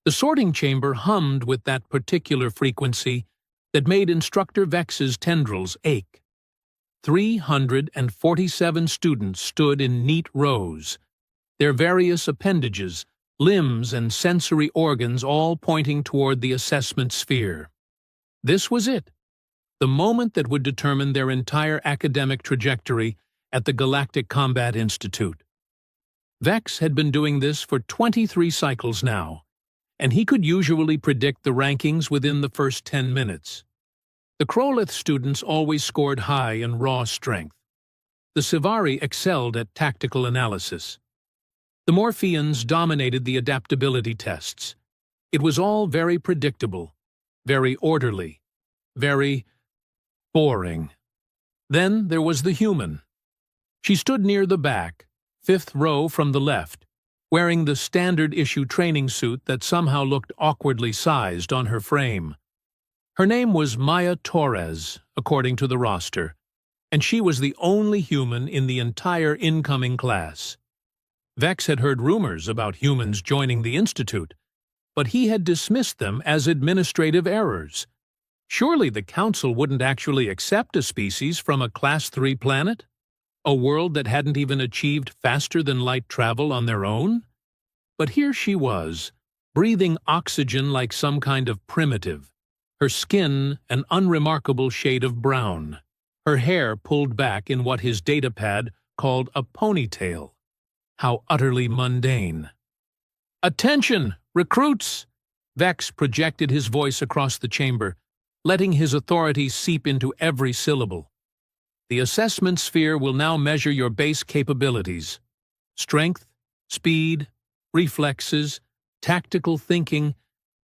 The sorting chamber hummed with that particular frequency that made Instructor Vex's tendrils ache. 347 students stood in neat rows, their various appendages, limbs, and sensory organs all pointing toward the assessment sphere. This was it, the moment that would determine their entire academic trajectory at the Galactic Combat Institute. Vex had been doing this for 23 cycles now, and he could usually predict the rankings within the first 10 minutes. The Krolith students always scored high in raw strength. The Sivari excelled at tactical analysis. The Morpheans dominated the adaptability tests. It was all very predictable, very orderly, very boring. Then there was the human. She stood near the back, 5th row from the left, wearing the standard-issue training suit that somehow looked awkwardly sized on her frame. Her name was Maya Torres, according to the roster, and she was the only human in the entire incoming class. Vex had heard rumors about humans joining the Institute, but he had dismissed them as administrative errors. Surely the Council wouldn't actually accept a species from a Class 3 planet? A world that hadn't even achieved faster-than-light travel on their own? But here she was, breathing oxygen like some kind of primitive, her skin an unremarkable shade of brown, her hair pulled back in what his datapad called a ponytail. How utterly mundane. "Attention, recruits!" Vex projected his voice across the chamber, letting his authority seep into every syllable. "The assessment sphere will now measure your base capabilities: strength, speed, reflexes, tactical thinking,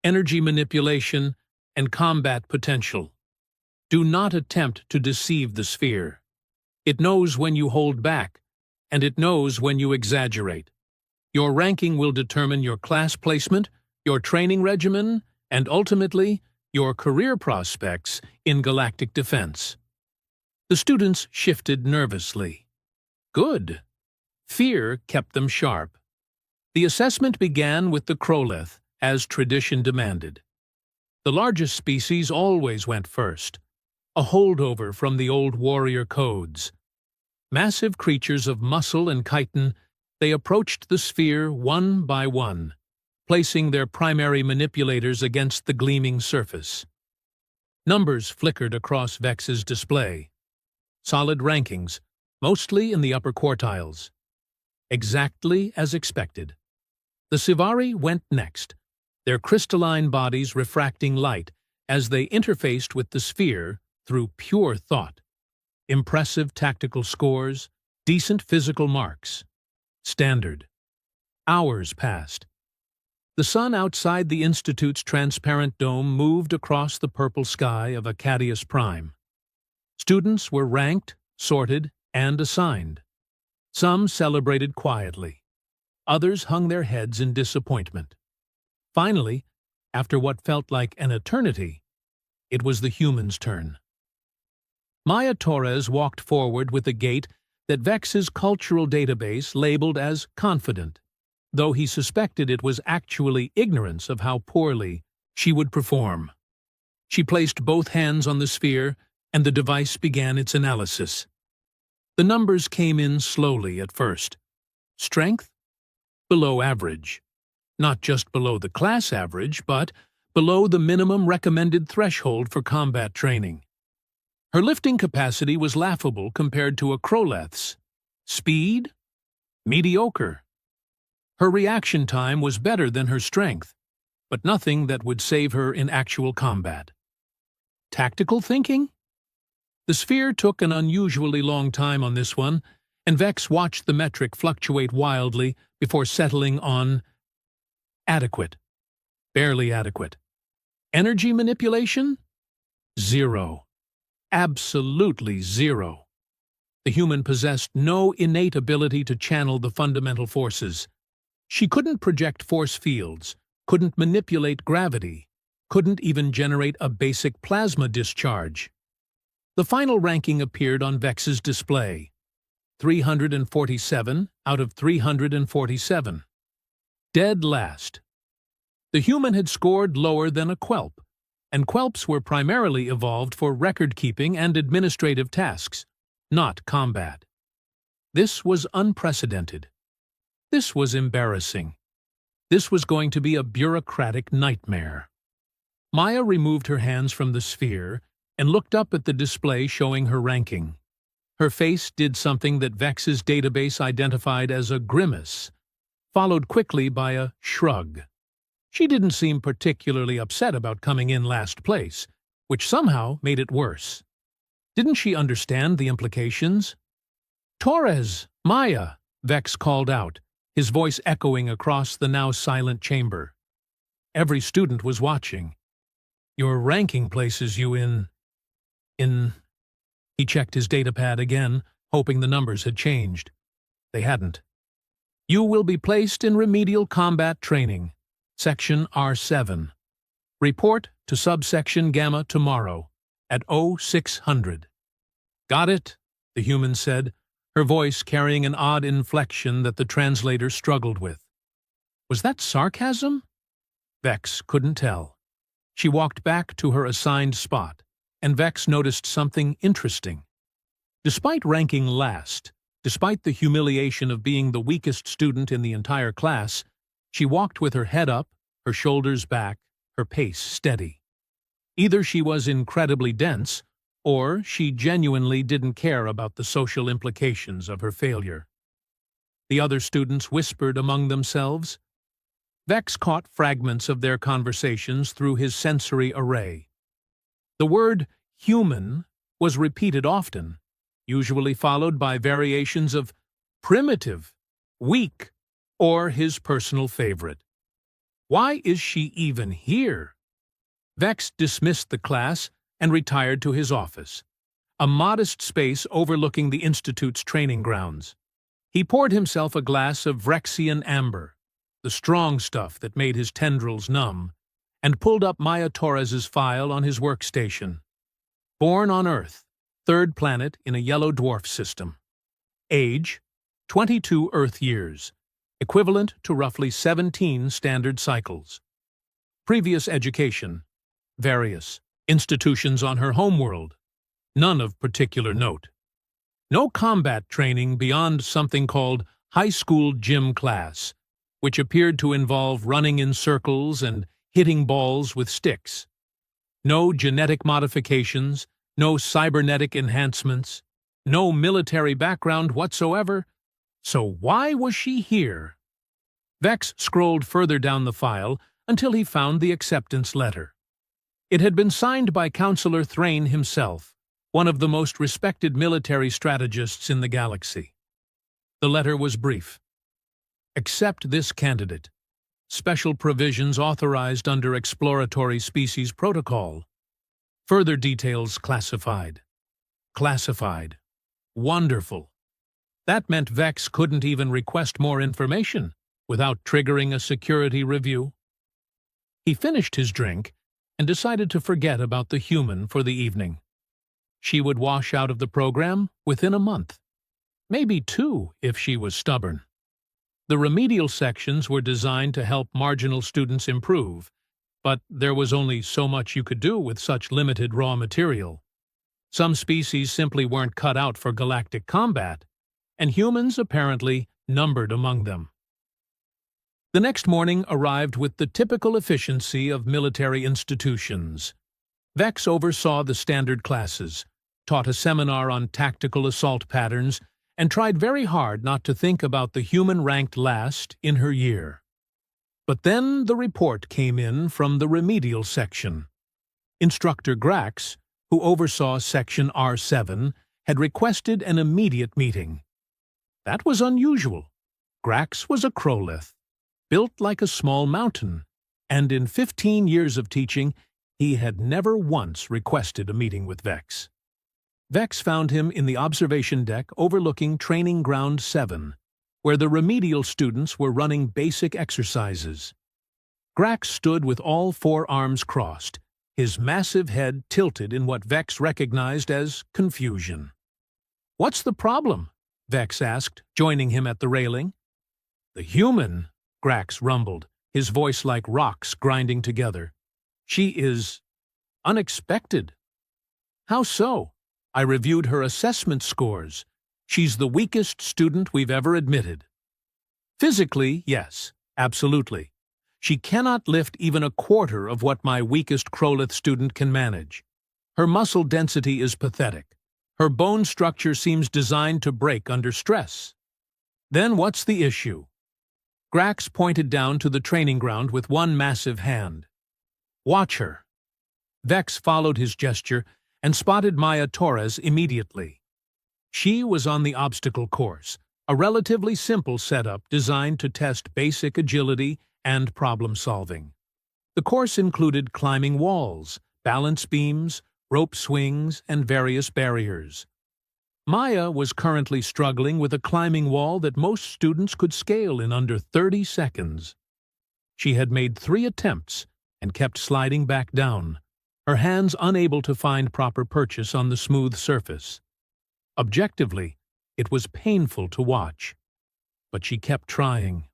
energy manipulation, and combat potential. Do not attempt to deceive the sphere. It knows when you hold back, and it knows when you exaggerate. Your ranking will determine your class placement, your training regimen, and ultimately, your career prospects in galactic defense." The students shifted nervously. Good. Fear kept them sharp. The assessment began with the Krolith, as tradition demanded. The largest species always went first, a holdover from the old warrior codes. Massive creatures of muscle and chitin, they approached the sphere one by one, placing their primary manipulators against the gleaming surface. Numbers flickered across Vex's display. Solid rankings, mostly in the upper quartiles. Exactly as expected. The Sivari went next, their crystalline bodies refracting light as they interfaced with the sphere through pure thought. Impressive tactical scores, decent physical marks. Standard. Hours passed. The sun outside the Institute's transparent dome moved across the purple sky of Acadius Prime. Students were ranked, sorted, and assigned. Some celebrated quietly. Others hung their heads in disappointment. Finally, after what felt like an eternity, it was the human's turn. Maya Torres walked forward with a gait that Vex's cultural database labeled as confident, though he suspected it was actually ignorance of how poorly she would perform. She placed both hands on the sphere, and the device began its analysis. The numbers came in slowly at first. Strength? Below average. Not just below the class average, but below the minimum recommended threshold for combat training. Her lifting capacity was laughable compared to a Kroleth's. Speed? Mediocre. Her reaction time was better than her strength, but nothing that would save her in actual combat. Tactical thinking? The sphere took an unusually long time on this one, and Vex watched the metric fluctuate wildly before settling on adequate. Barely adequate. Energy manipulation? 0. Absolutely 0. The human possessed no innate ability to channel the fundamental forces. She couldn't project force fields, couldn't manipulate gravity, couldn't even generate a basic plasma discharge. The final ranking appeared on Vex's display. 347 out of 347. Dead last. The human had scored lower than a whelp, and whelps were primarily evolved for record-keeping and administrative tasks, not combat. This was unprecedented. This was embarrassing. This was going to be a bureaucratic nightmare. Maya removed her hands from the sphere and looked up at the display showing her ranking. Her face did something that Vex's database identified as a grimace, followed quickly by a shrug. She didn't seem particularly upset about coming in last place, which somehow made it worse. Didn't she understand the implications? "Torres! Maya!" Vex called out, his voice echoing across the now silent chamber. Every student was watching. "Your ranking places you in... He checked his datapad again, hoping the numbers had changed. They hadn't. "You will be placed in remedial combat training, Section R7. Report to Subsection Gamma tomorrow, at 0600. "Got it," the human said, her voice carrying an odd inflection that the translator struggled with. Was that sarcasm? Vex couldn't tell. She walked back to her assigned spot, and Vex noticed something interesting. Despite ranking last, despite the humiliation of being the weakest student in the entire class, she walked with her head up, her shoulders back, her pace steady. Either she was incredibly dense, or she genuinely didn't care about the social implications of her failure. The other students whispered among themselves. Vex caught fragments of their conversations through his sensory array. The word human was repeated often, usually followed by variations of primitive, weak, or his personal favorite. Why is she even here? Vex dismissed the class and retired to his office, a modest space overlooking the Institute's training grounds. He poured himself a glass of Vrexian amber, the strong stuff that made his tendrils numb, and pulled up Maya Torres's file on his workstation. Born on Earth, third planet in a yellow dwarf system. Age, 22 Earth years, equivalent to roughly 17 standard cycles. Previous education, various. Institutions on her homeworld, none of particular note. No combat training beyond something called high school gym class, which appeared to involve running in circles and hitting balls with sticks. No genetic modifications, no cybernetic enhancements, no military background whatsoever. So why was she here? Vex scrolled further down the file until he found the acceptance letter. It had been signed by Counselor Thrain himself, one of the most respected military strategists in the galaxy. The letter was brief. Accept this candidate. Special provisions authorized under Exploratory Species Protocol. Further details classified. Classified. Wonderful. That meant Vex couldn't even request more information without triggering a security review. He finished his drink and decided to forget about the human for the evening. She would wash out of the program within a month. Maybe 2 if she was stubborn. The remedial sections were designed to help marginal students improve, but there was only so much you could do with such limited raw material. Some species simply weren't cut out for galactic combat, and humans apparently numbered among them. The next morning arrived with the typical efficiency of military institutions. Vex oversaw the standard classes, taught a seminar on tactical assault patterns, and tried very hard not to think about the human ranked last in her year. But then the report came in from the remedial section. Instructor Grax, who oversaw Section R7, had requested an immediate meeting. That was unusual. Grax was a crowlith, built like a small mountain, and in 15 years of teaching, he had never once requested a meeting with Vex. Vex found him in the observation deck overlooking Training Ground 7, where the remedial students were running basic exercises. Grax stood with all 4 arms crossed, his massive head tilted in what Vex recognized as confusion. "What's the problem?" Vex asked, joining him at the railing. "The human," Grax rumbled, his voice like rocks grinding together. "She is unexpected." "How so?" "I reviewed her assessment scores. She's the weakest student we've ever admitted." "Physically, yes, absolutely. She cannot lift even a quarter of what my weakest Krolith student can manage. Her muscle density is pathetic. Her bone structure seems designed to break under stress." "Then what's the issue?" Grax pointed down to the training ground with one massive hand. "Watch her." Vex followed his gesture and spotted Maya Torres immediately. She was on the obstacle course, a relatively simple setup designed to test basic agility and problem-solving. The course included climbing walls, balance beams, rope swings, and various barriers. Maya was currently struggling with a climbing wall that most students could scale in under 30 seconds. She had made 3 attempts and kept sliding back down, her hands unable to find proper purchase on the smooth surface. Objectively, it was painful to watch, but she kept trying.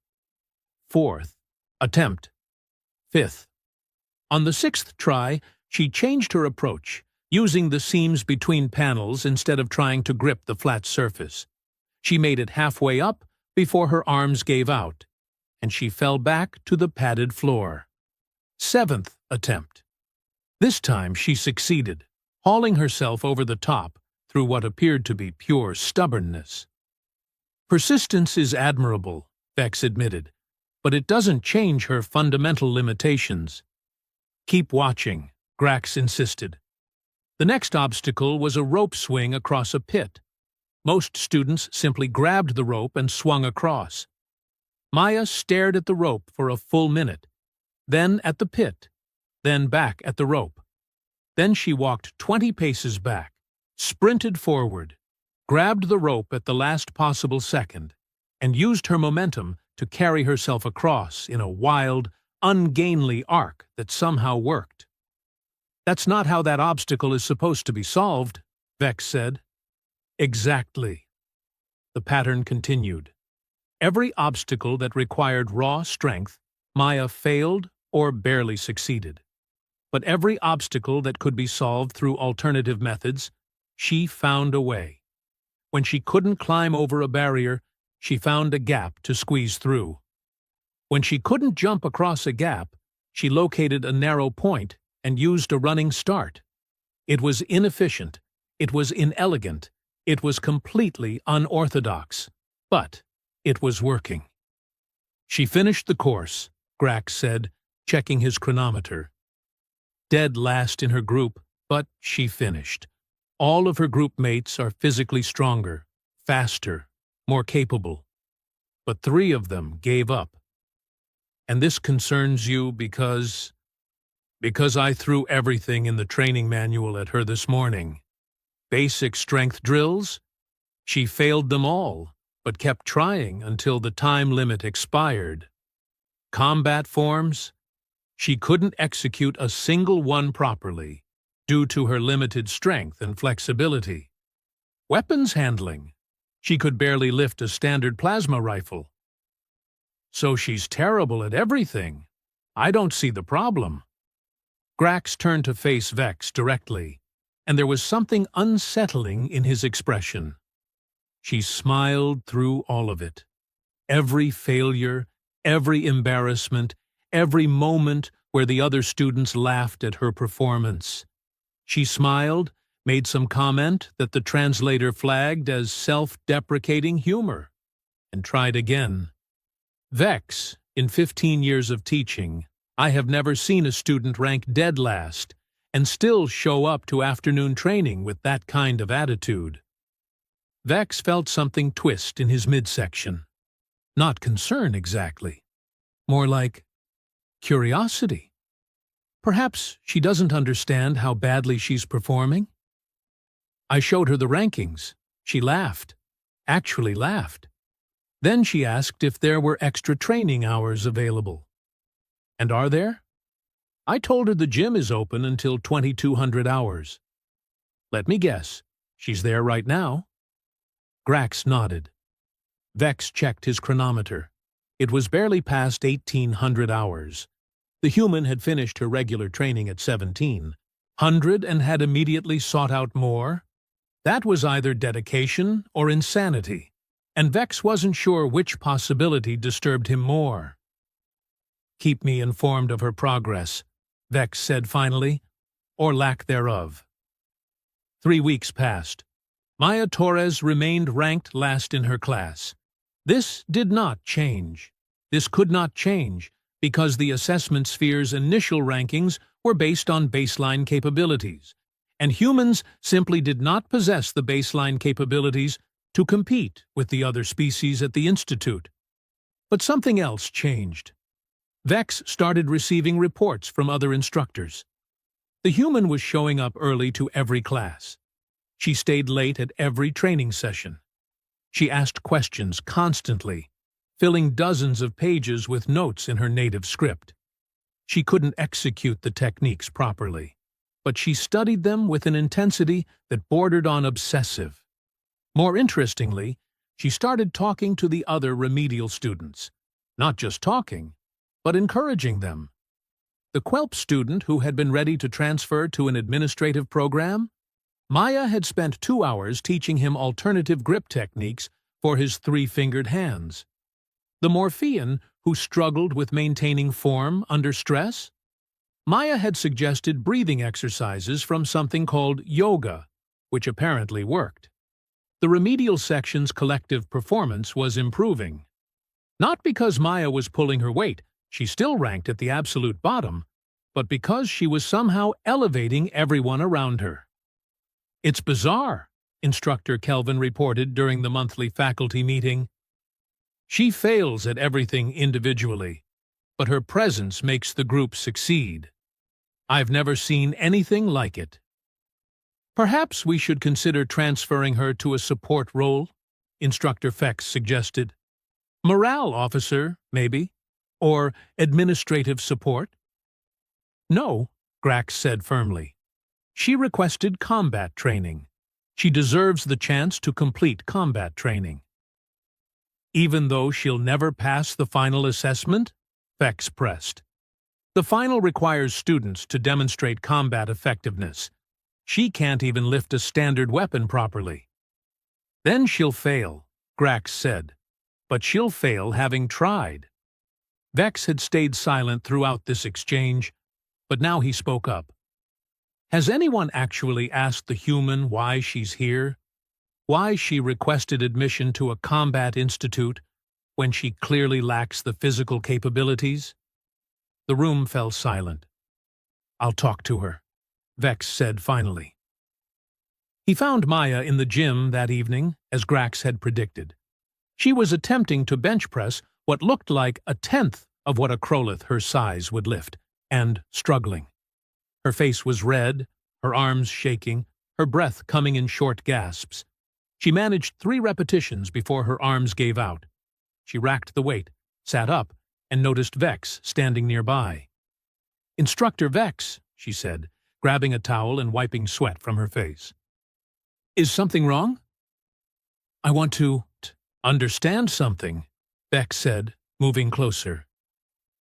4th attempt. 5th. On the 6th try, she changed her approach, using the seams between panels instead of trying to grip the flat surface. She made it halfway up before her arms gave out, and she fell back to the padded floor. 7th attempt. This time she succeeded, hauling herself over the top through what appeared to be pure stubbornness. "Persistence is admirable," Vex admitted, "but it doesn't change her fundamental limitations." "Keep watching," Grax insisted. The next obstacle was a rope swing across a pit. Most students simply grabbed the rope and swung across. Maya stared at the rope for a full minute, then at the pit, then back at the rope. Then she walked 20 paces back, sprinted forward, grabbed the rope at the last possible second, and used her momentum to carry herself across in a wild, ungainly arc that somehow worked. "That's not how that obstacle is supposed to be solved," Vex said. "Exactly." The pattern continued. Every obstacle that required raw strength, Maya failed or barely succeeded. But every obstacle that could be solved through alternative methods, she found a way. When she couldn't climb over a barrier, she found a gap to squeeze through. When she couldn't jump across a gap, she located a narrow point and used a running start. It was inefficient, it was inelegant, it was completely unorthodox, but it was working. "She finished the course," Grax said, checking his chronometer. "Dead last in her group, but she finished. All of her group mates are physically stronger, faster, more capable. But 3 of them gave up. And this concerns you because I threw everything in the training manual at her this morning. Basic strength drills? She failed them all, but kept trying until the time limit expired. Combat forms? She couldn't execute a single one properly, due to her limited strength and flexibility. Weapons handling? She could barely lift a standard plasma rifle. So she's terrible at everything. I don't see the problem." Grax turned to face Vex directly, and there was something unsettling in his expression. She smiled through all of it. Every failure, every embarrassment, every moment where the other students laughed at her performance. She smiled, made some comment that the translator flagged as self-deprecating humor, and tried again. "Vex, in 15 years of teaching, I have never seen a student rank dead last and still show up to afternoon training with that kind of attitude." Vex felt something twist in his midsection. Not concern exactly. More like curiosity. Perhaps she doesn't understand how badly she's performing? I showed her the rankings. She laughed. Actually laughed. Then she asked if there were extra training hours available. And are there? I told her the gym is open until 2200 hours. Let me guess, she's there right now? Grax nodded. Vex checked his chronometer. It was barely past 1800 hours. The human had finished her regular training at 1700 and had immediately sought out more. That was either dedication or insanity, and Vex wasn't sure which possibility disturbed him more. "Keep me informed of her progress," Vex said finally, "or lack thereof." 3 weeks passed. Maya Torres remained ranked last in her class. This did not change. This could not change, because the assessment sphere's initial rankings were based on baseline capabilities, and humans simply did not possess the baseline capabilities to compete with the other species at the Institute. But something else changed. Vex started receiving reports from other instructors. The human was showing up early to every class. She stayed late at every training session. She asked questions constantly, filling dozens of pages with notes in her native script. She couldn't execute the techniques properly, but she studied them with an intensity that bordered on obsessive. More interestingly, she started talking to the other remedial students. Not just talking, but encouraging them. The Quelp student who had been ready to transfer to an administrative program? Maya had spent 2 hours teaching him alternative grip techniques for his 3-fingered hands. The Morphean who struggled with maintaining form under stress? Maya had suggested breathing exercises from something called yoga, which apparently worked. The remedial section's collective performance was improving. Not because Maya was pulling her weight, she still ranked at the absolute bottom, but because she was somehow elevating everyone around her. "It's bizarre," Instructor Kelvin reported during the monthly faculty meeting. "She fails at everything individually, but her presence makes the group succeed. I've never seen anything like it." "Perhaps we should consider transferring her to a support role," Instructor Fex suggested. "Morale officer, maybe, or administrative support." "No," Grax said firmly. "She requested combat training. She deserves the chance to complete combat training." "Even though she'll never pass the final assessment?" Fex pressed. "The final requires students to demonstrate combat effectiveness. She can't even lift a standard weapon properly." "Then she'll fail," Grax said. "But she'll fail having tried." Vex had stayed silent throughout this exchange, but now he spoke up. "Has anyone actually asked the human why she's here? Why she requested admission to a combat institute when she clearly lacks the physical capabilities?" The room fell silent. "I'll talk to her," Vex said finally. He found Maya in the gym that evening, as Grax had predicted. She was attempting to bench press what looked like a tenth of what a Krolith her size would lift, and struggling. Her face was red, her arms shaking, her breath coming in short gasps. She managed 3 repetitions before her arms gave out. She racked the weight, sat up, and noticed Vex standing nearby. "Instructor Vex," she said, grabbing a towel and wiping sweat from her face. "Is something wrong?" "I want to understand something," Vex said, moving closer.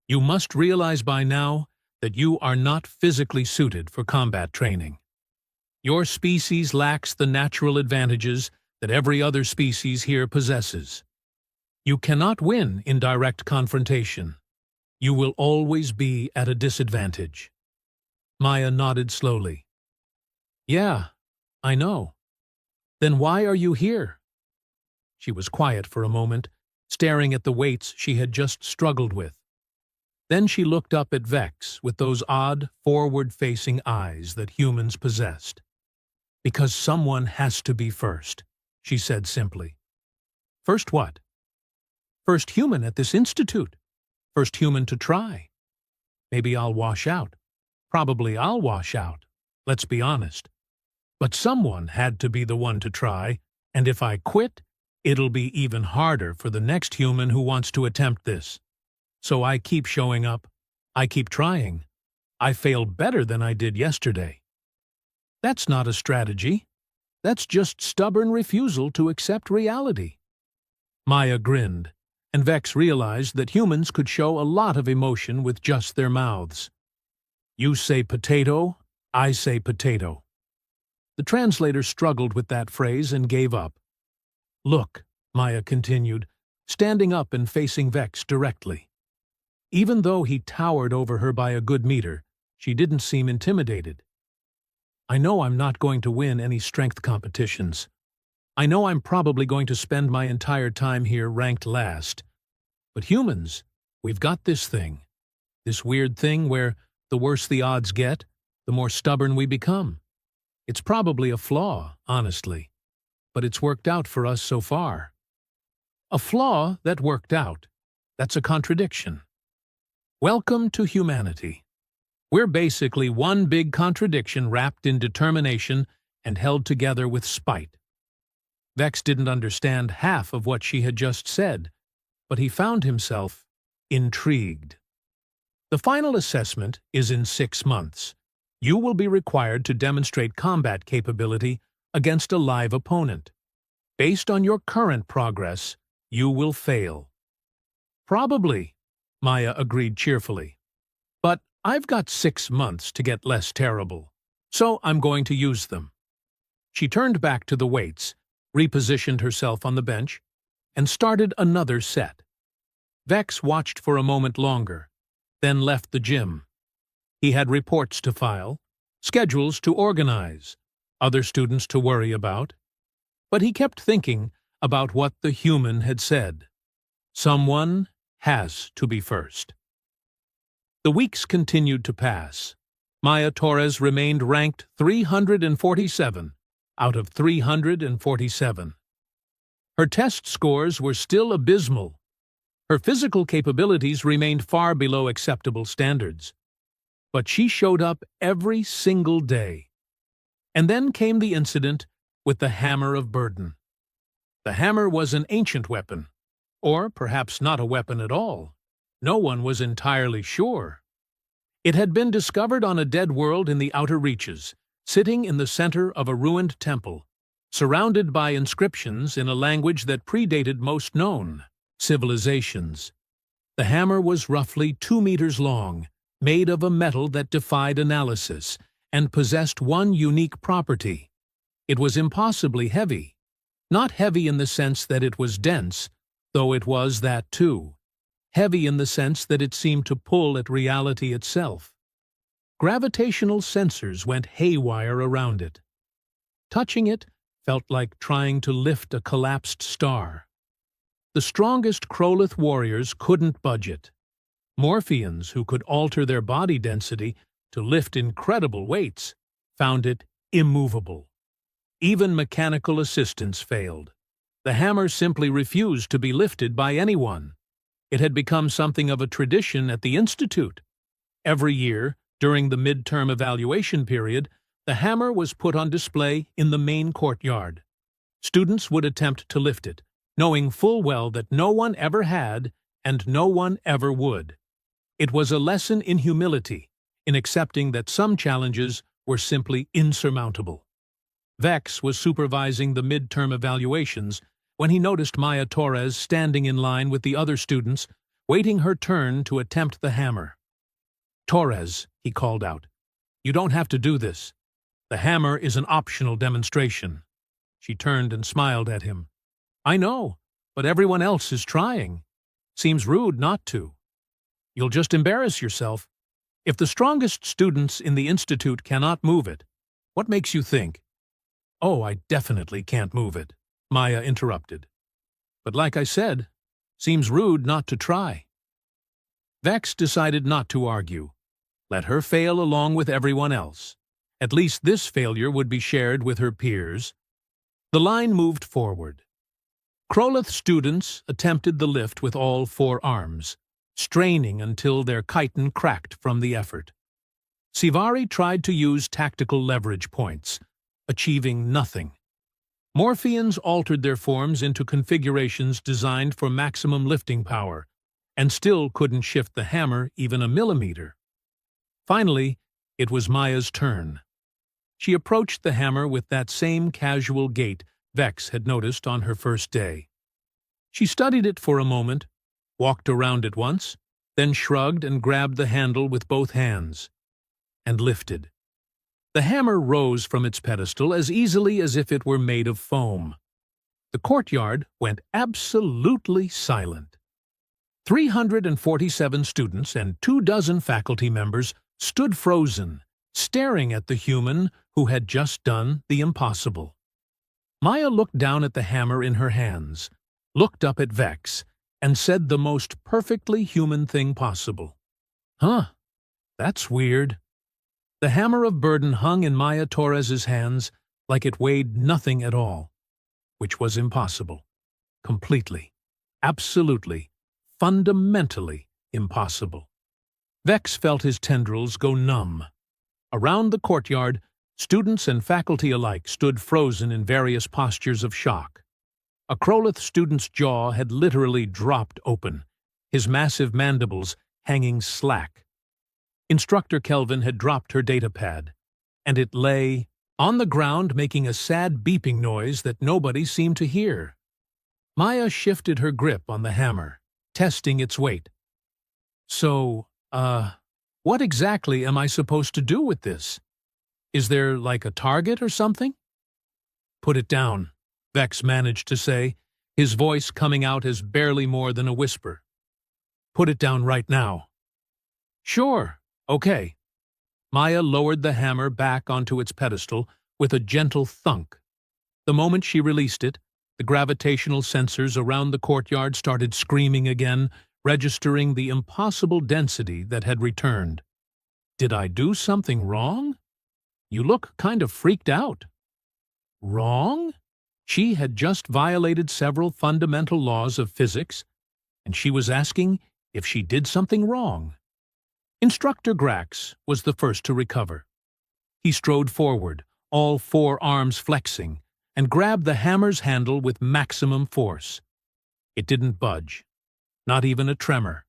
"You must realize by now that you are not physically suited for combat training. Your species lacks the natural advantages that every other species here possesses. You cannot win in direct confrontation. You will always be at a disadvantage." Maya nodded slowly. "Yeah, I know. Then why are you here?" She was quiet for a moment, staring at the weights she had just struggled with. Then she looked up at Vex with those odd, forward-facing eyes that humans possessed. "Because someone has to be first," she said simply. "First what?" "First human at this institute. First human to try. Maybe I'll wash out. Probably I'll wash out. Let's be honest. But someone had to be the one to try, and if I quit, it'll be even harder for the next human who wants to attempt this. So I keep showing up. I keep trying. I fail better than I did yesterday." "That's not a strategy. That's just stubborn refusal to accept reality." Maya grinned. and Vex realized that humans could show a lot of emotion with just their mouths. You say potato, I say potato. The translator struggled with that phrase and gave up. Look, Maya continued, standing up and facing Vex directly. Even though he towered over her by a good meter, she didn't seem intimidated. I know I'm not going to win any strength competitions. I know I'm probably going to spend my entire time here ranked last. But humans, we've got this thing. This weird thing where the worse the odds get, the more stubborn we become. It's probably a flaw, honestly, but it's worked out for us so far. A flaw that worked out. That's a contradiction. Welcome to humanity. We're basically one big contradiction wrapped in determination and held together with spite. Vex didn't understand half of what she had just said, but he found himself intrigued. The final assessment is in 6 months. You will be required to demonstrate combat capability against a live opponent. Based on your current progress, you will fail. Probably, Maya agreed cheerfully. But I've got 6 months to get less terrible, so I'm going to use them. She turned back to the weights, repositioned herself on the bench, and started another set. Vex watched for a moment longer, then left the gym. He had reports to file, schedules to organize, other students to worry about. But he kept thinking about what the human had said. Someone has to be first. The weeks continued to pass. Maya Torres remained ranked 347 out of 347. Her test scores were still abysmal. Her physical capabilities remained far below acceptable standards. But she showed up every single day. And then came the incident with the hammer of burden. The hammer was an ancient weapon, or perhaps not a weapon at all. No one was entirely sure. It had been discovered on a dead world in the outer reaches, sitting in the center of a ruined temple, surrounded by inscriptions in a language that predated most known civilizations. The hammer was roughly 2 meters long, made of a metal that defied analysis, and possessed one unique property. It was impossibly heavy. Not heavy in the sense that it was dense, though it was that too. Heavy in the sense that it seemed to pull at reality itself. Gravitational sensors went haywire around it. Touching it felt like trying to lift a collapsed star. The strongest Krolith warriors couldn't budge it. Morphians who could alter their body density to lift incredible weights found it immovable. Even mechanical assistance failed. The hammer simply refused to be lifted by anyone. It had become something of a tradition at the Institute. Every year, during the midterm evaluation period, the hammer was put on display in the main courtyard. Students would attempt to lift it, knowing full well that no one ever had and no one ever would. It was a lesson in humility, in accepting that some challenges were simply insurmountable. Vex was supervising the midterm evaluations when he noticed Maya Torres standing in line with the other students, waiting her turn to attempt the hammer. "Torres," he called out, "you don't have to do this. The hammer is an optional demonstration." She turned and smiled at him. "I know, but everyone else is trying. Seems rude not to. You'll just embarrass yourself. If the strongest students in the Institute cannot move it, what makes you think?" "Oh, I definitely can't move it," Maya interrupted. "But like I said, seems rude not to try." Vex decided not to argue. Let her fail along with everyone else. At least this failure would be shared with her peers. The line moved forward. Krolith students attempted the lift with all 4 arms, straining until their chitin cracked from the effort. Sivari tried to use tactical leverage points, achieving nothing. Morphians altered their forms into configurations designed for maximum lifting power, and still couldn't shift the hammer even a millimeter. Finally, it was Maya's turn. She approached the hammer with that same casual gait Vex had noticed on her first day. She studied it for a moment, walked around it once, then shrugged and grabbed the handle with both hands, and lifted. The hammer rose from its pedestal as easily as if it were made of foam. The courtyard went absolutely silent. 347 students and 24 faculty members stood frozen, staring at the human who had just done the impossible. Maya looked down at the hammer in her hands, looked up at Vex, and said the most perfectly human thing possible. "Huh, that's weird." The hammer of burden hung in Maya Torres's hands like it weighed nothing at all, which was impossible. Completely, absolutely, fundamentally impossible. Vex felt his tendrils go numb. Around the courtyard, students and faculty alike stood frozen in various postures of shock. A Krolith student's jaw had literally dropped open, his massive mandibles hanging slack. Instructor Kelvin had dropped her datapad, and it lay on the ground making a sad beeping noise that nobody seemed to hear. Maya shifted her grip on the hammer, testing its weight. "So, what exactly am I supposed to do with this? Is there like a target or something?" "Put it down," Vex managed to say, his voice coming out as barely more than a whisper. "Put it down right now." "Sure. Okay." Maya lowered the hammer back onto its pedestal with a gentle thunk. The moment she released it, the gravitational sensors around the courtyard started screaming again, registering the impossible density that had returned. "Did I do something wrong? You look kind of freaked out." Wrong? She had just violated several fundamental laws of physics, and she was asking if she did something wrong. Instructor Grax was the first to recover. He strode forward, all 4 arms flexing, and grabbed the hammer's handle with maximum force. It didn't budge, not even a tremor.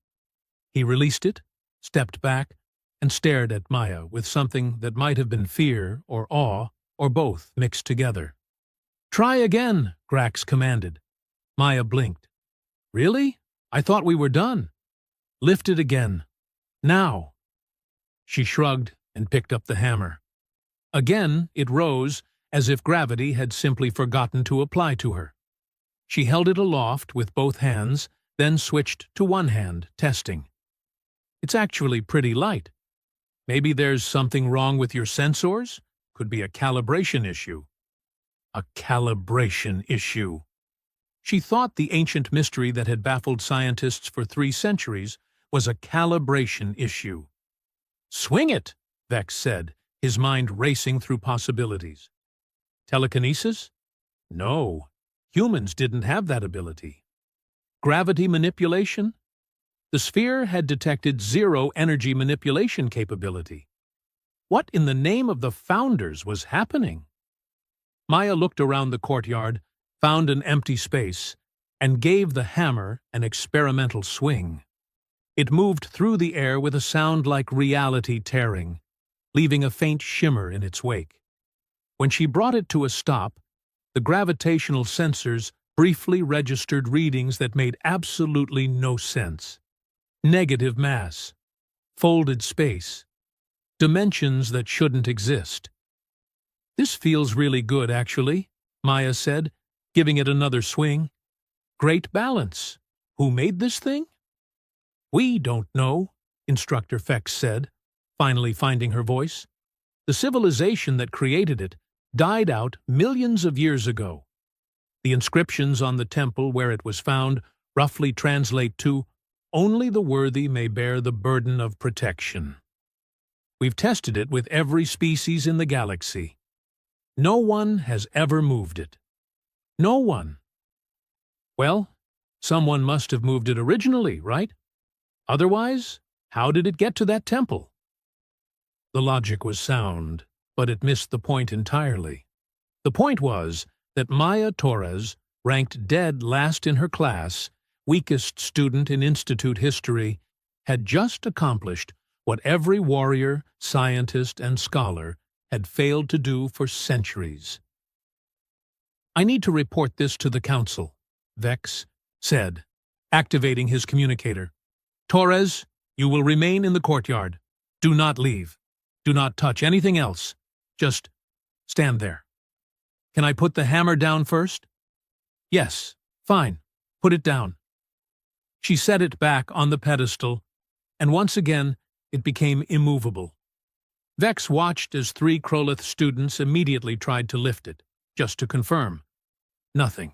He released it, stepped back, and stared at Maya with something that might have been fear or awe, or both mixed together. "Try again," Grax commanded. Maya blinked. "Really? I thought we were done." "Lift it again. Now." She shrugged and picked up the hammer. Again it rose, as if gravity had simply forgotten to apply to her. She held it aloft with both hands, then switched to one hand, testing. "It's actually pretty light. Maybe there's something wrong with your sensors? Could be a calibration issue." A calibration issue. She thought the ancient mystery that had baffled scientists for 3 centuries was a calibration issue. "Swing it," Vex said, his mind racing through possibilities. Telekinesis? No, humans didn't have that ability. Gravity manipulation? The sphere had detected 0 energy manipulation capability. What in the name of the founders was happening? Maya looked around the courtyard, found an empty space, and gave the hammer an experimental swing. It moved through the air with a sound like reality tearing, leaving a faint shimmer in its wake. When she brought it to a stop, the gravitational sensors briefly registered readings that made absolutely no sense. Negative mass, folded space, dimensions that shouldn't exist. "This feels really good, actually," Maya said, giving it another swing. "Great balance. Who made this thing?" "We don't know," Instructor Vex said, finally finding her voice. "The civilization that created it died out millions of years ago. The inscriptions on the temple where it was found roughly translate to, 'Only the worthy may bear the burden of protection.' We've tested it with every species in the galaxy. No one has ever moved it. No one. Well, someone must have moved it originally, right? Otherwise, how did it get to that temple?" The logic was sound, but it missed the point entirely. The point was that Maya Torres, ranked dead last in her class, weakest student in Institute history, had just accomplished what every warrior, scientist, and scholar had failed to do for centuries. "I need to report this to the council," Vex said, activating his communicator. "Torres, you will remain in the courtyard. Do not leave. Do not touch anything else. Just stand there." "Can I put the hammer down first?" "Yes, fine. Put it down." She set it back on the pedestal, and once again it became immovable. Vex watched as 3 Krolith students immediately tried to lift it, just to confirm. Nothing.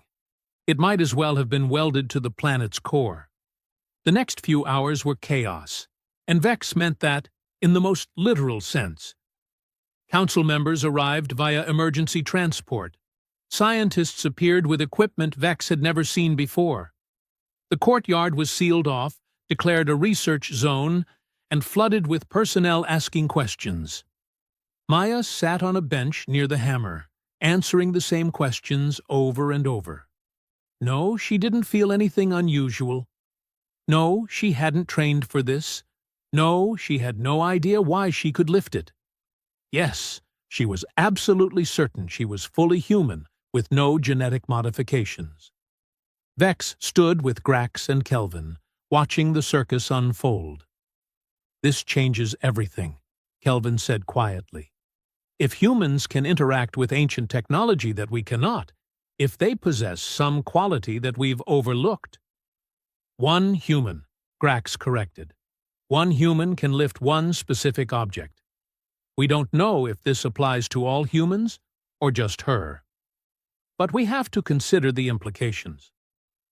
It might as well have been welded to the planet's core. The next few hours were chaos, and Vex meant that in the most literal sense. Council members arrived via emergency transport. Scientists appeared with equipment Vex had never seen before. The courtyard was sealed off, declared a research zone, and flooded with personnel asking questions. Maya sat on a bench near the hammer, answering the same questions over and over. No, she didn't feel anything unusual. No, she hadn't trained for this. No, she had no idea why she could lift it. Yes, she was absolutely certain she was fully human, with no genetic modifications. Vex stood with Grax and Kelvin, watching the circus unfold. "This changes everything," Kelvin said quietly. "If humans can interact with ancient technology that we cannot, if they possess some quality that we've overlooked—" "One human," Grax corrected. "One human can lift one specific object. We don't know if this applies to all humans or just her. But we have to consider the implications.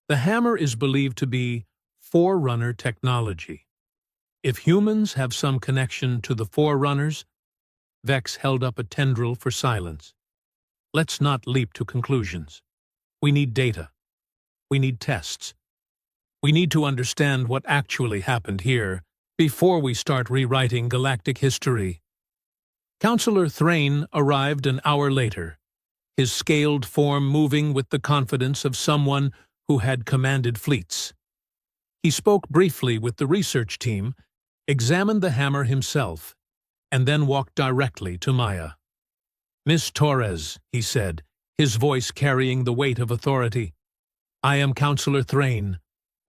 The hammer is believed to be Forerunner technology. If humans have some connection to the Forerunners—" Vex held up a tendril for silence. "Let's not leap to conclusions. We need data. We need tests. We need to understand what actually happened here before we start rewriting galactic history." Counselor Thrain arrived an hour later, his scaled form moving with the confidence of someone who had commanded fleets. He spoke briefly with the research team, examined the hammer himself, and then walked directly to Maya. "Miss Torres," he said, his voice carrying the weight of authority, "I am Counselor Thrain.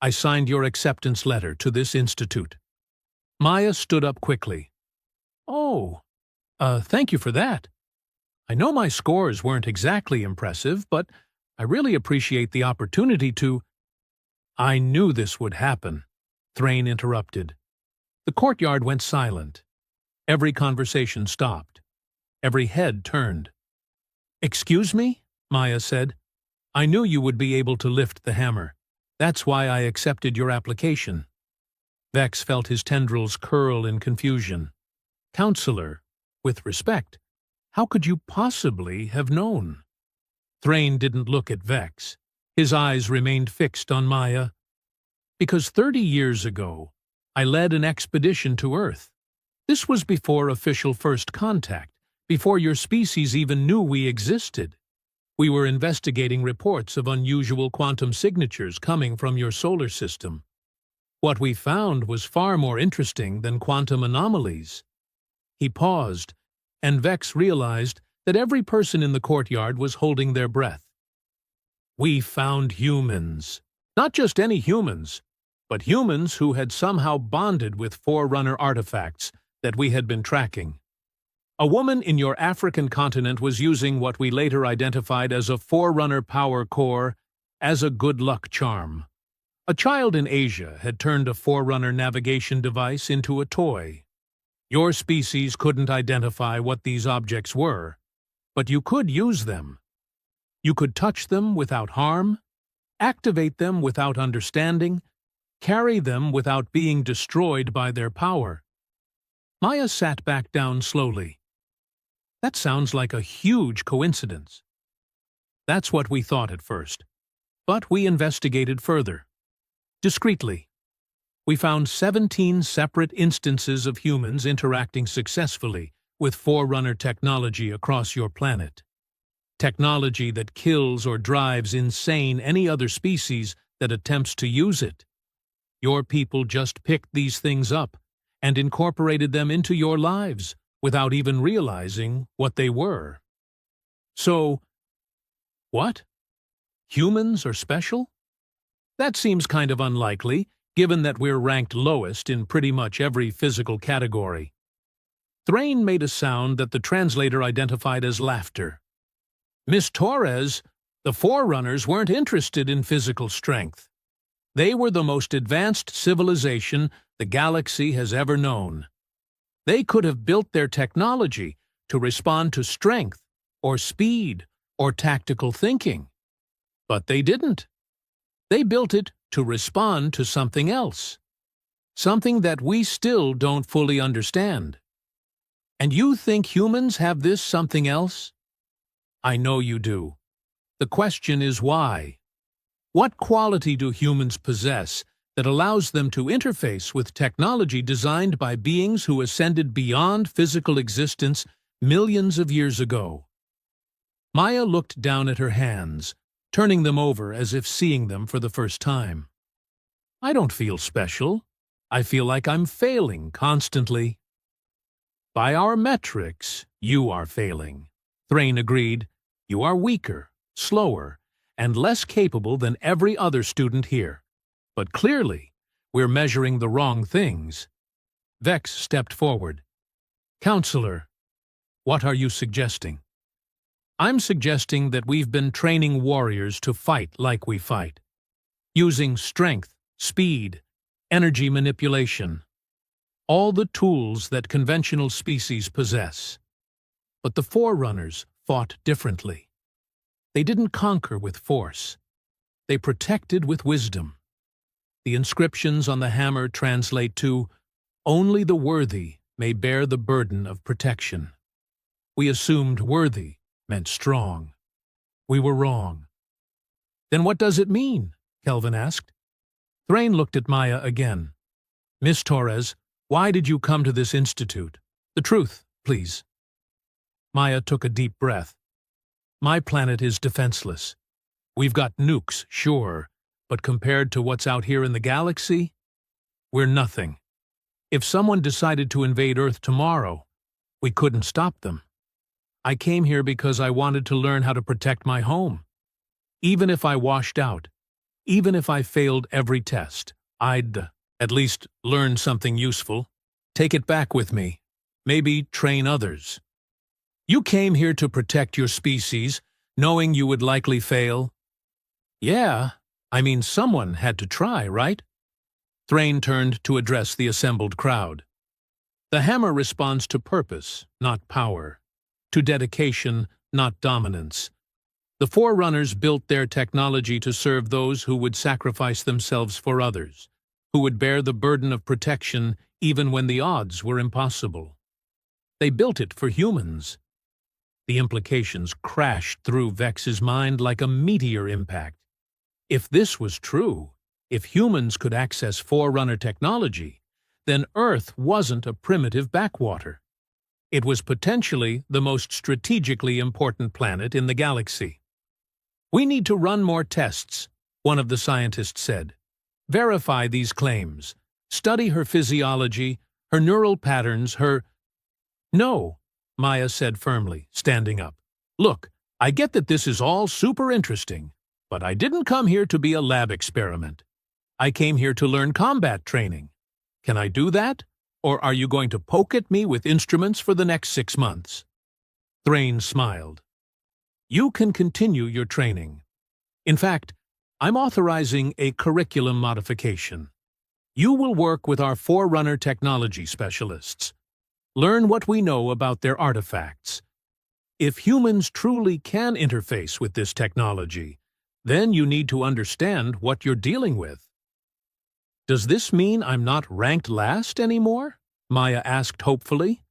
I signed your acceptance letter to this institute." Maya stood up quickly. "Oh, thank you for that. I know my scores weren't exactly impressive, but I really appreciate the opportunity to—" "I knew this would happen," Thrain interrupted. The courtyard went silent. Every conversation stopped. Every head turned. "Excuse me?" Maya said. "I knew you would be able to lift the hammer. That's why I accepted your application." Vex felt his tendrils curl in confusion. "Counselor, with respect, how could you possibly have known?" Thrain didn't look at Vex. His eyes remained fixed on Maya. "Because 30 years ago, I led an expedition to Earth. This was before official first contact, before your species even knew we existed. We were investigating reports of unusual quantum signatures coming from your solar system. What we found was far more interesting than quantum anomalies." He paused, and Vex realized that every person in the courtyard was holding their breath. "We found humans. Not just any humans, but humans who had somehow bonded with Forerunner artifacts that we had been tracking. A woman in your African continent was using what we later identified as a Forerunner power core as a good luck charm. A child in Asia had turned a Forerunner navigation device into a toy. Your species couldn't identify what these objects were, but you could use them. You could touch them without harm, activate them without understanding, carry them without being destroyed by their power." Maya sat back down slowly. "That sounds like a huge coincidence." "That's what we thought at first. But we investigated further. Discreetly. We found 17 separate instances of humans interacting successfully with Forerunner technology across your planet. Technology that kills or drives insane any other species that attempts to use it. Your people just picked these things up and incorporated them into your lives without even realizing what they were. So, what? Humans are special? That seems kind of unlikely, given that we're ranked lowest in pretty much every physical category. Thrain made a sound that the translator identified as laughter. Miss Torres, the Forerunners weren't interested in physical strength. They were the most advanced civilization the galaxy has ever known. They could have built their technology to respond to strength, or speed, or tactical thinking. But they didn't. They built it to respond to something else. Something that we still don't fully understand. And you think humans have this something else? I know you do. The question is why? What quality do humans possess that allows them to interface with technology designed by beings who ascended beyond physical existence millions of years ago? Maya looked down at her hands, turning them over as if seeing them for the first time. I don't feel special. I feel like I'm failing constantly. By our metrics, you are failing, Thrain agreed. You are weaker, slower, and less capable than every other student here. But clearly, we're measuring the wrong things. Vex stepped forward. Counselor, what are you suggesting? I'm suggesting that we've been training warriors to fight like we fight, using strength, speed, energy manipulation, all the tools that conventional species possess. But the Forerunners fought differently. They didn't conquer with force. They protected with wisdom. The inscriptions on the hammer translate to, "Only the worthy may bear the burden of protection." We assumed worthy meant strong. We were wrong. Then what does it mean? Kelvin asked. Thrain looked at Maya again. Miss Torres, why did you come to this institute? The truth, please. Maya took a deep breath. My planet is defenseless. We've got nukes, sure, but compared to what's out here in the galaxy, we're nothing. If someone decided to invade Earth tomorrow, we couldn't stop them. I came here because I wanted to learn how to protect my home. Even if I washed out, even if I failed every test, I'd at least learn something useful. Take it back with me. Maybe train others. You came here to protect your species, knowing you would likely fail? Yeah, I mean someone had to try, right? Thrain turned to address the assembled crowd. The hammer responds to purpose, not power. To dedication, not dominance. The Forerunners built their technology to serve those who would sacrifice themselves for others, who would bear the burden of protection even when the odds were impossible. They built it for humans. The implications crashed through Vex's mind like a meteor impact. If this was true, if humans could access Forerunner technology, then Earth wasn't a primitive backwater. It was potentially the most strategically important planet in the galaxy. We need to run more tests, one of the scientists said. Verify these claims. Study her physiology, her neural patterns, her... No, Maya said firmly, standing up. Look, I get that this is all super interesting, but I didn't come here to be a lab experiment. I came here to learn combat training. Can I do that? Or are you going to poke at me with instruments for the next 6 months? Thrain smiled. You can continue your training. In fact, I'm authorizing a curriculum modification. You will work with our Forerunner technology specialists. Learn what we know about their artifacts. If humans truly can interface with this technology, then you need to understand what you're dealing with. Does this mean I'm not ranked last anymore? Maya asked hopefully.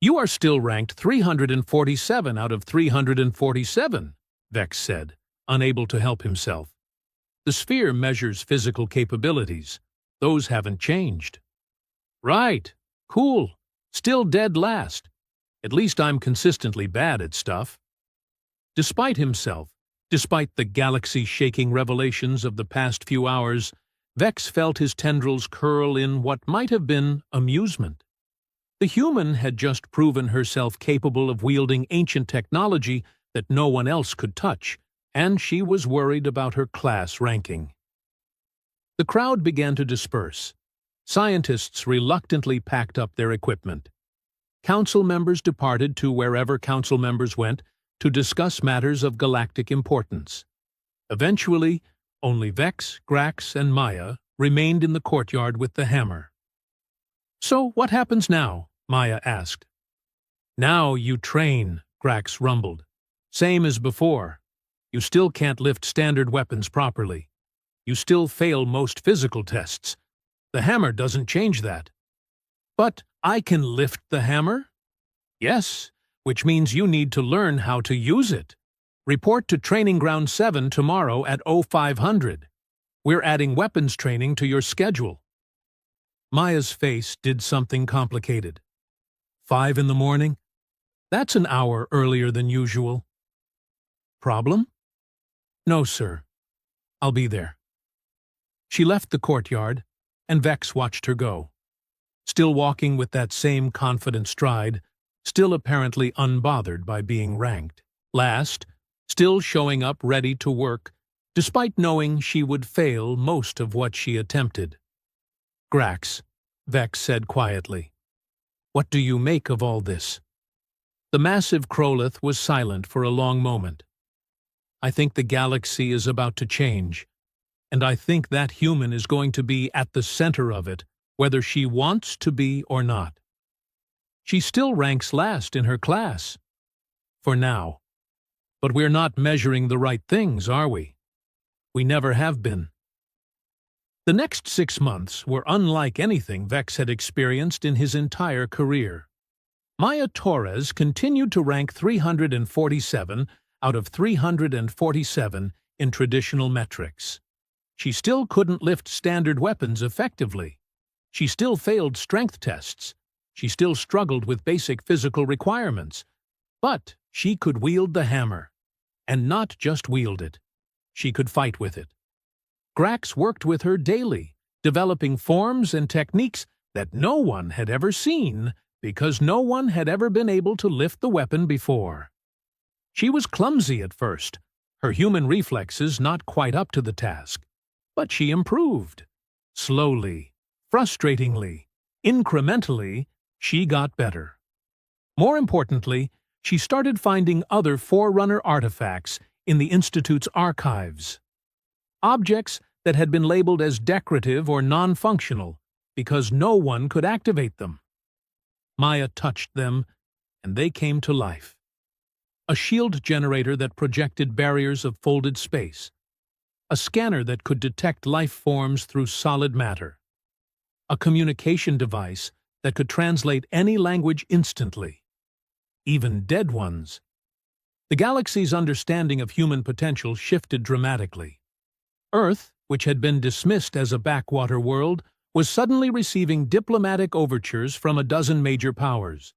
You are still ranked 347 out of 347, Vex said, unable to help himself. The sphere measures physical capabilities. Those haven't changed. Right. Cool. Still dead last. At least I'm consistently bad at stuff. Despite himself, despite the galaxy-shaking revelations of the past few hours, Vex felt his tendrils curl in what might have been amusement. The human had just proven herself capable of wielding ancient technology that no one else could touch, and she was worried about her class ranking. The crowd began to disperse. Scientists reluctantly packed up their equipment. Council members departed to wherever council members went to discuss matters of galactic importance. Eventually, only Vex, Grax, and Maya remained in the courtyard with the hammer. "So what happens now?" Maya asked. "Now you train," Grax rumbled. "Same as before. You still can't lift standard weapons properly. You still fail most physical tests. The hammer doesn't change that." "But I can lift the hammer?" "Yes, which means you need to learn how to use it. Report to Training Ground 7 tomorrow at 0500. We're adding weapons training to your schedule." Maya's face did something complicated. 5 in the morning? That's an hour earlier than usual. "Problem?" "No, sir. I'll be there." She left the courtyard, and Vex watched her go. Still walking with that same confident stride, still apparently unbothered by being ranked. Last, still showing up ready to work, despite knowing she would fail most of what she attempted. "Grax," Vex said quietly, "what do you make of all this?" The massive Krolith was silent for a long moment. "I think the galaxy is about to change, and I think that human is going to be at the center of it, whether she wants to be or not. She still ranks last in her class. For now. But we're not measuring the right things, are we? We never have been." The next 6 months were unlike anything Vex had experienced in his entire career. Maya Torres continued to rank 347 out of 347 in traditional metrics. She still couldn't lift standard weapons effectively. She still failed strength tests. She still struggled with basic physical requirements. But she could wield the hammer. And not just wield it. She could fight with it. Grax worked with her daily, developing forms and techniques that no one had ever seen because no one had ever been able to lift the weapon before. She was clumsy at first, her human reflexes not quite up to the task. But she improved. Slowly, frustratingly, incrementally, she got better. More importantly, she started finding other Forerunner artifacts in the Institute's archives. Objects that had been labeled as decorative or non-functional because no one could activate them. Maya touched them, and they came to life. A shield generator that projected barriers of folded space. A scanner that could detect life forms through solid matter. A communication device that could translate any language instantly. Even dead ones. The galaxy's understanding of human potential shifted dramatically. Earth, which had been dismissed as a backwater world, was suddenly receiving diplomatic overtures from a dozen major powers.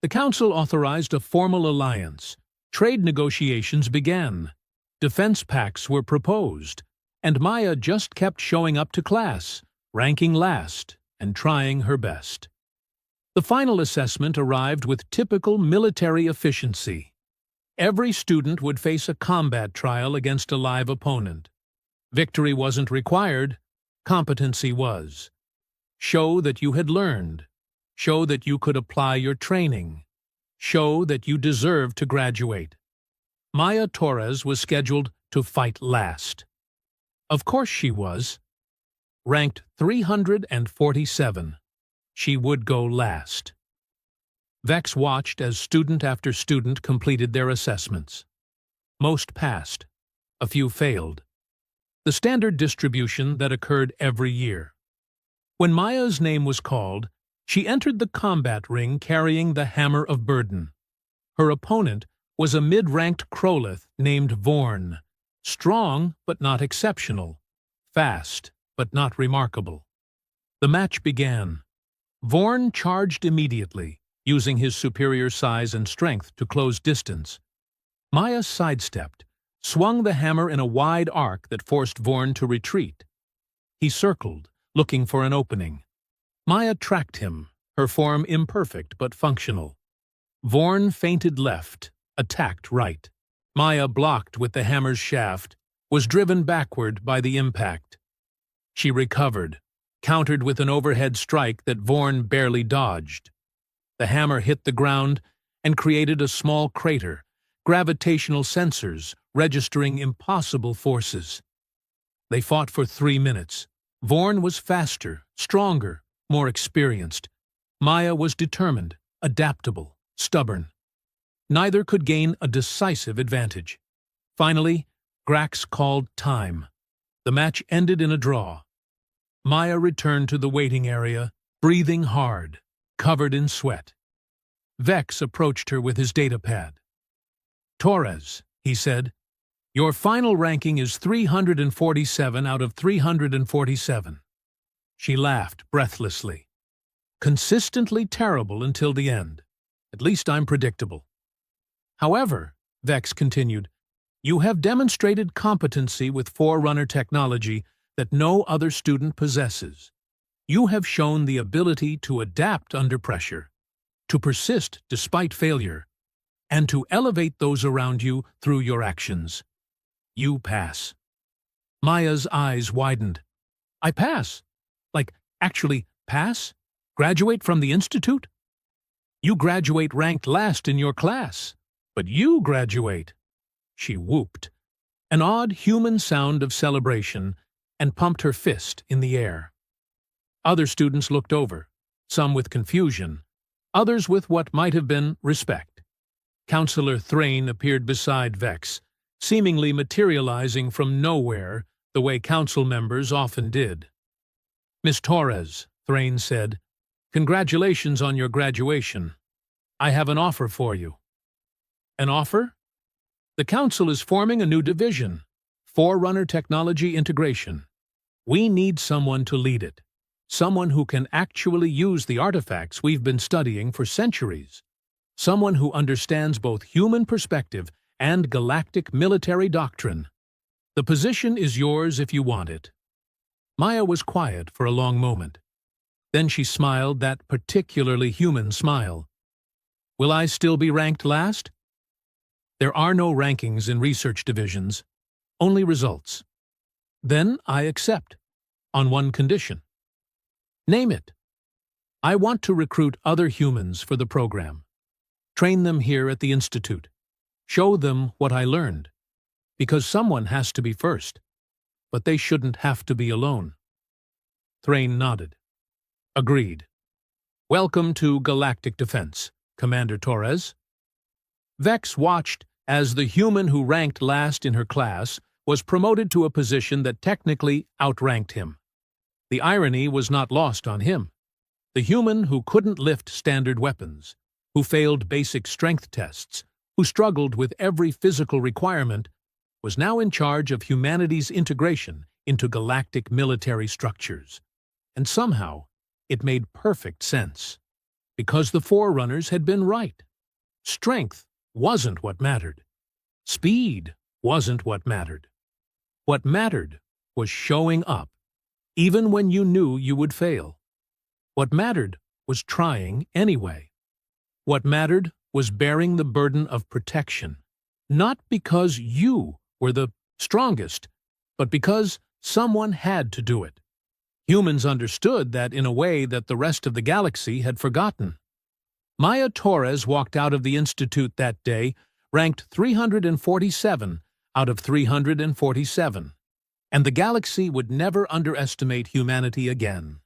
The Council authorized a formal alliance. Trade negotiations began. Defense pacts were proposed, and Maya just kept showing up to class, ranking last, and trying her best. The final assessment arrived with typical military efficiency. Every student would face a combat trial against a live opponent. Victory wasn't required, competency was. Show that you had learned. Show that you could apply your training. Show that you deserved to graduate. Maya Torres was scheduled to fight last. Of course she was. Ranked 347. She would go last. Vex watched as student after student completed their assessments. Most passed. A few failed. The standard distribution that occurred every year. When Maya's name was called, she entered the combat ring carrying the Hammer of Burden. Her opponent was a mid-ranked Krolith named Vorn, strong but not exceptional, fast but not remarkable. The match began. Vorn charged immediately, using his superior size and strength to close distance. Maya sidestepped, swung the hammer in a wide arc that forced Vorn to retreat. He circled, looking for an opening. Maya tracked him, her form imperfect but functional. Vorn feinted left, attacked right. Maya blocked with the hammer's shaft, was driven backward by the impact. She recovered, countered with an overhead strike that Vorn barely dodged. The hammer hit the ground and created a small crater, gravitational sensors registering impossible forces. They fought for 3 minutes. Vorn was faster, stronger, more experienced. Maya was determined, adaptable, stubborn. Neither could gain a decisive advantage. Finally, Grax called time. The match ended in a draw. Maya returned to the waiting area, breathing hard, covered in sweat. Vex approached her with his datapad. "Torres," he said, "your final ranking is 347 out of 347. She laughed breathlessly. "Consistently terrible until the end. At least I'm predictable." "However," Vex continued, "you have demonstrated competency with Forerunner technology that no other student possesses. You have shown the ability to adapt under pressure, to persist despite failure, and to elevate those around you through your actions. You pass." Maya's eyes widened. "I pass? Like, actually pass? Graduate from the institute? You graduate ranked last in your class, but you graduate." She whooped, an odd human sound of celebration, and pumped her fist in the air. Other students looked over, some with confusion, others with what might have been respect. Counselor Thrain appeared beside Vex, seemingly materializing from nowhere the way council members often did. "Miss Torres," Thrain said, "congratulations on your graduation. I have an offer for you." "An offer?" "The council is forming a new division, Forerunner Technology Integration. We need someone to lead it, someone who can actually use the artifacts we've been studying for centuries, someone who understands both human perspective and galactic military doctrine. The position is yours if you want it." Maya was quiet for a long moment. Then she smiled that particularly human smile. "Will I still be ranked last?" "There are no rankings in research divisions, only results." "Then I accept, on one condition." "Name it." "I want to recruit other humans for the program. Train them here at the Institute. Show them what I learned. Because someone has to be first. But they shouldn't have to be alone." Thrain nodded. "Agreed. Welcome to Galactic Defense, Commander Torres." Vex watched as the human who ranked last in her class was promoted to a position that technically outranked him. The irony was not lost on him. The human who couldn't lift standard weapons, who failed basic strength tests, who struggled with every physical requirement, was now in charge of humanity's integration into galactic military structures. And somehow, it made perfect sense. Because the Forerunners had been right. Strength wasn't what mattered. Speed wasn't what mattered. What mattered was showing up, even when you knew you would fail. What mattered was trying anyway. What mattered was bearing the burden of protection, not because you were the strongest, but because someone had to do it. Humans understood that in a way that the rest of the galaxy had forgotten. Maya Torres walked out of the Institute that day, ranked 347 out of 347, and the galaxy would never underestimate humanity again.